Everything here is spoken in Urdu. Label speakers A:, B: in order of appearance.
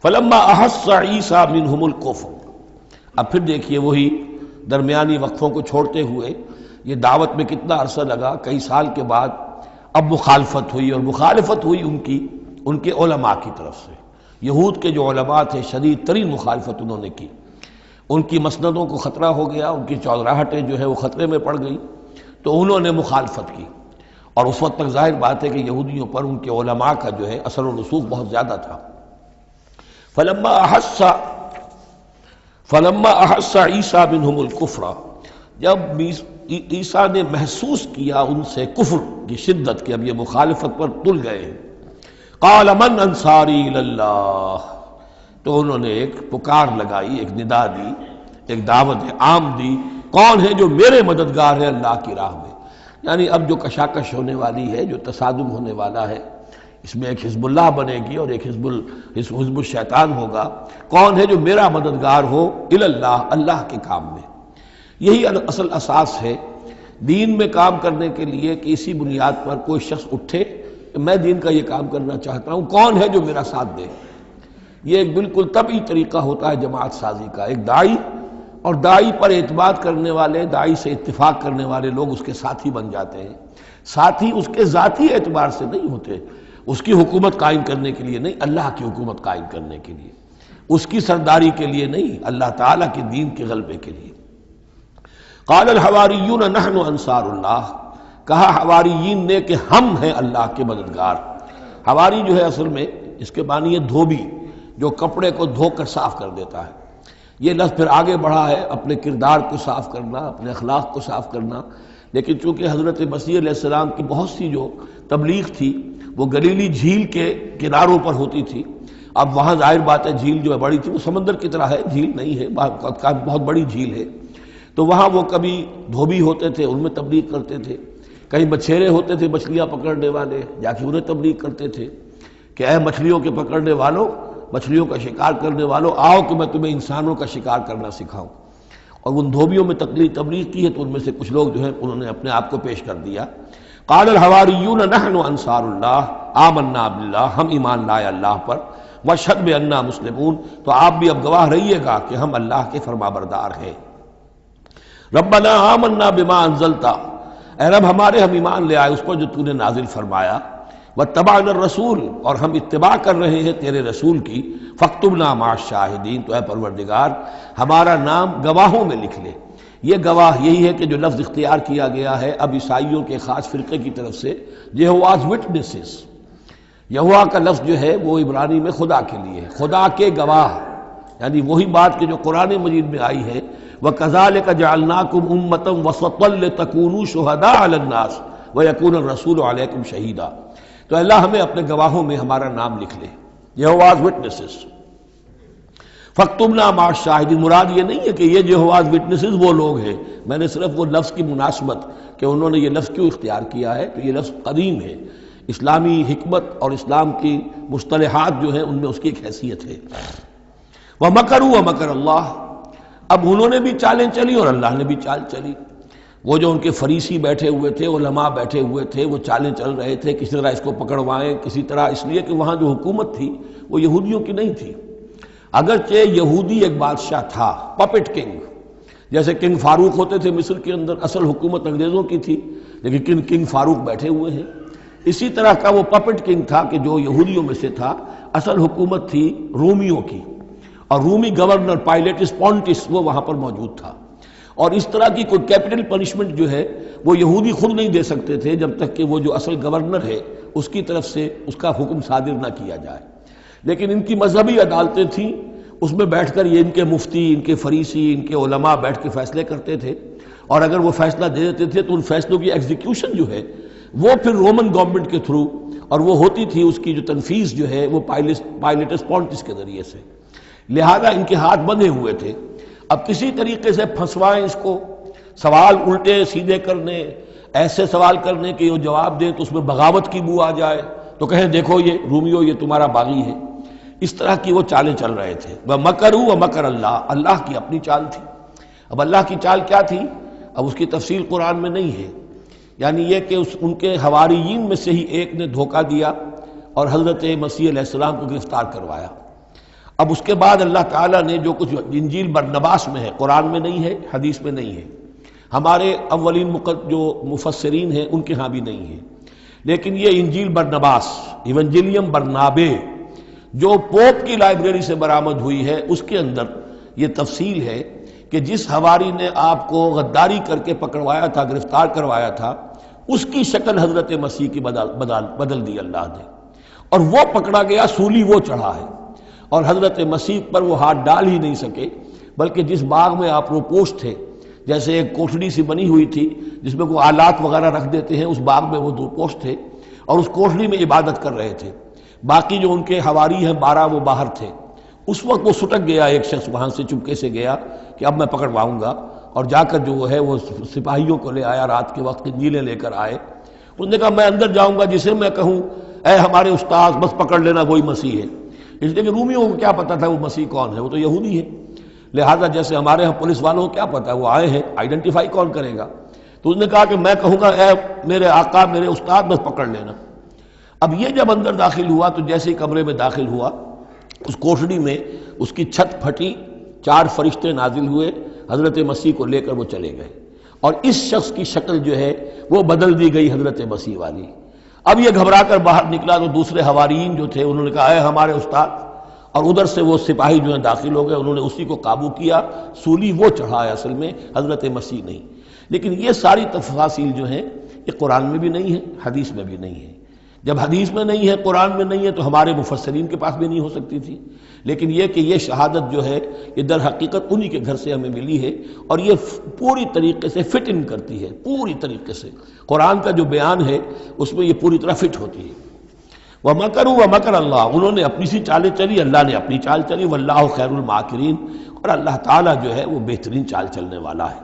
A: فلما احس عیسیٰ منہم الکفر، اب پھر دیکھیے وہی درمیانی وقفوں کو چھوڑتے ہوئے یہ دعوت میں کتنا عرصہ لگا، کئی سال کے بعد اب مخالفت ہوئی، اور مخالفت ہوئی ان کے علماء کی طرف سے۔ یہود کے جو علماء تھے شدید ترین مخالفت انہوں نے کی، ان کی مسندوں کو خطرہ ہو گیا، ان کی چودراہٹیں جو ہے وہ خطرے میں پڑ گئی، تو انہوں نے مخالفت کی۔ اور اس وقت تک ظاہر بات ہے کہ یہودیوں پر ان کے علماء کا جو ہے اثر و رسوخ بہت زیادہ تھا۔ فلما احس عیسیٰ منہم الکفر، جب عیسیٰ نے محسوس کیا ان سے کفر کی شدت کہ اب یہ مخالفت پر تل گئے ہیں، قال من انصاری الی اللہ، تو انہوں نے ایک پکار لگائی، ایک ندا دی، ایک دعوت عام دی، کون ہے جو میرے مددگار ہے اللہ کی راہ میں؟ یعنی اب جو کشاکش ہونے والی ہے، جو تصادم ہونے والا ہے، اس میں ایک حزب اللہ بنے گی اور ایک حزب الشیطان ہوگا، کون ہے جو میرا مددگار ہو الی اللہ، اللہ کے کام میں۔ یہی اصل اساس ہے دین میں کام کرنے کے لیے کہ اسی بنیاد پر کوئی شخص اٹھے کہ میں دین کا یہ کام کرنا چاہتا ہوں، کون ہے جو میرا ساتھ دے۔ یہ ایک بالکل طبعی طریقہ ہوتا ہے جماعت سازی کا، ایک داعی اور داعی پر اعتماد کرنے والے، داعی سے اتفاق کرنے والے لوگ اس کے ساتھی بن جاتے ہیں۔ ساتھی اس کے ذاتی اعتبار سے نہیں ہوتے، اس کی حکومت قائم کرنے کے لیے نہیں، اللہ کی حکومت قائم کرنے کے لیے، اس کی سرداری کے لیے نہیں، اللہ تعالیٰ کے دین کے غلبے کے لیے۔ قال الحواریون نحن انصار اللہ، کہا حواریین نے کہ ہم ہیں اللہ کے مددگار۔ حواری جو ہے اصل میں اس کے معنی ہے دھوبی، جو کپڑے کو دھو کر صاف کر دیتا ہے۔ یہ لفظ پھر آگے بڑھا ہے اپنے کردار کو صاف کرنا، اپنے اخلاق کو صاف کرنا، لیکن چونکہ حضرت مسیح علیہ السلام کی بہت سی جو تبلیغ تھی وہ گلیلی جھیل کے کناروں پر ہوتی تھی۔ اب وہاں ظاہر بات ہے جھیل جو ہے بڑی تھی، وہ سمندر کی طرح ہے، جھیل نہیں ہے، بہت بڑی جھیل ہے، تو وہاں وہ کبھی دھوبی ہوتے تھے، ان میں تبلیغ کرتے تھے، کہیں مچھیرے ہوتے تھے مچھلیاں پکڑنے والے، جا کے انہیں تبلیغ کرتے تھے کہ اے مچھلیوں کے پکڑنے والوں، مچھلیوں کا شکار کرنے والوں، آؤ کہ میں تمہیں انسانوں کا شکار کرنا سکھاؤں۔ اور ان دھوبیوں میں تبلیغ کی ہے، تو ان میں سے کچھ لوگ جو ہیں انہوں نے اپنے آپ کو پیش کر دیا۔ قال الحواریون نحن انصار اللہ آمنا باللہ، ہم ایمان لائے اللہ پر، واشہد بأننا مسلمون، تو آپ بھی اب گواہ رہیے گا کہ ہم اللہ کے فرمانبردار ہیں۔ ربنا آمنا بما انزلتا، اے رب ہمارے ہم ایمان لے آئے اس پر جو تو نے نازل فرمایا، واتبعنا الرسول، اور ہم اتباع کر رہے ہیں تیرے رسول کی، فاکتبنا مع الشاہدین، تو اے پروردگار ہمارا نام گواہوں میں لکھ لے۔ یہ گواہ یہی ہے کہ جو لفظ اختیار کیا گیا ہے اب عیسائیوں کے خاص فرقے کی طرف سے، یہواز وٹنسز، یہوا کا لفظ جو ہے وہ عبرانی میں خدا کے لیے ہے، خدا کے گواہ، یعنی وہی بات کہ جو قرآن مجید میں آئی ہے، وَكَذَلِكَ جَعَلْنَاكُمْ أُمَّةً وَسَطًا لِتَكُونُوا شُهَدَاءَ عَلَى النَّاسِ وَيَكُونَ الرَّسُولُ عَلَيْكُمْ شَهِيدًا، تو اللہ ہمیں اپنے گواہوں میں ہمارا نام لکھ لے، یہواز وٹنسز۔ فَاكْتُبْنَا مَعَ الشَّاهِدِينَ، مراد یہ نہیں ہے کہ یہ یہواز وٹنسز وہ لوگ ہیں، میں نے صرف وہ لفظ کی مناسبت کہ انہوں نے یہ لفظ کیوں اختیار کیا ہے، تو یہ لفظ قدیم ہے، اسلامی حکمت اور اسلام کی مصطلحات جو ہیں ان میں اس کی ایک حیثیت ہے۔ وَمَكَرُوا وَمَكَرَ اللَّهُ، اب انہوں نے بھی چالیں چلی اور اللہ نے بھی چال چلی۔ وہ جو ان کے فریسی بیٹھے ہوئے تھے، علماء بیٹھے ہوئے تھے، وہ چالیں چل رہے تھے کسی طرح اس کو پکڑوائیں، کسی طرح، اس لیے کہ وہاں جو حکومت تھی وہ یہودیوں کی نہیں تھی۔ اگرچہ یہودی ایک بادشاہ تھا، پپٹ کنگ، جیسے کنگ فاروق ہوتے تھے مصر کے اندر، اصل حکومت انگریزوں کی تھی، لیکن کنگ فاروق بیٹھے ہوئے ہیں۔ اسی طرح کا وہ پپٹ کنگ تھا کہ جو یہودیوں میں سے تھا، اصل حکومت تھی رومیوں کی، اور رومی گورنر پائلیٹس پونٹس وہ وہاں پر موجود تھا، اور اس طرح کی کوئی کیپٹل پنشمنٹ جو ہے وہ یہودی خود نہیں دے سکتے تھے جب تک کہ وہ جو اصل گورنر ہے اس کی طرف سے اس کا حکم صادر نہ کیا جائے۔ لیکن ان کی مذہبی عدالتیں تھیں، اس میں بیٹھ کر یہ ان کے مفتی، ان کے فریسی، ان کے علماء بیٹھ کے فیصلے کرتے تھے، اور اگر وہ فیصلہ دے دیتے تھے تو ان فیصلوں کی ایگزیکیوشن جو ہے وہ پھر رومن گورنمنٹ کے تھرو، اور وہ ہوتی تھی اس کی جو تنفیذ جو ہے وہ پائلیٹس پونٹس کے ذریعے سے، لہذا ان کے ہاتھ بندھے ہوئے تھے۔ اب کسی طریقے سے پھنسوائیں اس کو، سوال الٹے سیدھے کرنے، ایسے سوال کرنے کہ وہ جواب دیں تو اس میں بغاوت کی بو آ جائے، تو کہیں دیکھو یہ رومیو یہ تمہارا باغی ہے، اس طرح کی وہ چالیں چل رہے تھے۔ وَمَكَرُوا وَمَكَرَ اللَّهُ، اللہ کی اپنی چال تھی۔ اب اللہ کی چال کیا تھی، اب اس کی تفصیل قرآن میں نہیں ہے، یعنی یہ کہ ان کے حواریین میں سے ہی ایک نے دھوکہ دیا اور حضرت مسیح علیہ السلام کو گرفتار کروایا۔ اب اس کے بعد اللہ تعالیٰ نے جو کچھ انجیل برنباس میں ہے، قرآن میں نہیں ہے، حدیث میں نہیں ہے، ہمارے اولین جو مفسرین ہیں ان کے ہاں بھی نہیں ہے، لیکن یہ انجیل برنباس، ایونجیلیم برنابے، جو پوپ کی لائبریری سے برآمد ہوئی ہے، اس کے اندر یہ تفصیل ہے کہ جس حواری نے آپ کو غداری کر کے پکڑوایا تھا، گرفتار کروایا تھا، اس کی شکل حضرت مسیح کی بدل دی اللہ نے، اور وہ پکڑا گیا، سولی وہ چڑھا ہے، اور حضرت مسیح پر وہ ہاتھ ڈال ہی نہیں سکے، بلکہ جس باغ میں آپ روپوش تھے، جیسے ایک کوٹھڑی سی بنی ہوئی تھی جس میں کوئی آلات وغیرہ رکھ دیتے ہیں، اس باغ میں وہ روپوش تھے اور اس کوٹھڑی میں عبادت کر رہے تھے، باقی جو ان کے حواری ہیں 12 وہ باہر تھے۔ اس وقت وہ سٹک گیا، ایک شخص وہاں سے چپکے سے گیا کہ اب میں پکڑواؤں گا، اور جا کر جو ہے وہ سپاہیوں کو لے آیا، رات کے وقت انجیلیں لے کر آئے۔ اس نے کہا میں اندر جاؤں گا، جسے میں کہوں اے ہمارے استاد بس پکڑ لینا وہی مسیح ہے، اس لیے کہ رومیوں کو کیا پتا تھا وہ مسیح کون ہے، وہ تو یہودی ہے، لہٰذا جیسے ہمارے ہاں پولیس والوں کو کیا پتا ہے وہ آئے ہیں، آئیڈینٹیفائی کون کرے گا۔ تو اس نے کہا کہ میں کہوں گا اے میرے آقا، میرے استاد بس پکڑ لینا۔ اب یہ جب اندر داخل ہوا تو جیسے ہی کمرے میں داخل ہوا، اس کوٹھڑی میں اس کی چھت پھٹی، 4 فرشتے نازل ہوئے، حضرت مسیح کو لے کر وہ چلے گئے، اور اس شخص کی شکل جو ہے وہ بدل دی گئی حضرت مسیح والی۔ اب یہ گھبرا کر باہر نکلا تو دوسرے حواریین جو تھے انہوں نے کہا اے ہمارے استاد، اور ادھر سے وہ سپاہی جو ہیں داخل ہو گئے، انہوں نے اسی کو قابو کیا، سولی وہ چڑھا ہے اصل میں، حضرت مسیح نہیں۔ لیکن یہ ساری تفاصیل جو ہیں یہ قرآن میں بھی نہیں ہے، حدیث میں بھی نہیں ہے۔ جب حدیث میں نہیں ہے، قرآن میں نہیں ہے، تو ہمارے مفسرین کے پاس بھی نہیں ہو سکتی تھی۔ لیکن یہ کہ یہ شہادت جو ہے یہ در حقیقت انہی کے گھر سے ہمیں ملی ہے، اور یہ پوری طریقے سے فٹ ان کرتی ہے، پوری طریقے سے قرآن کا جو بیان ہے اس میں یہ پوری طرح فٹ ہوتی ہے۔ وَمَكَرُوا وَمَكَرَ اللَّهُ، انہوں نے اپنی سی چالیں چلی، اللہ نے اپنی چال چلی، وَاللَّهُ خَيْرُ الْمَاكِرِينَ، اور اللہ تعالیٰ جو ہے وہ بہترین چال چلنے والا ہے۔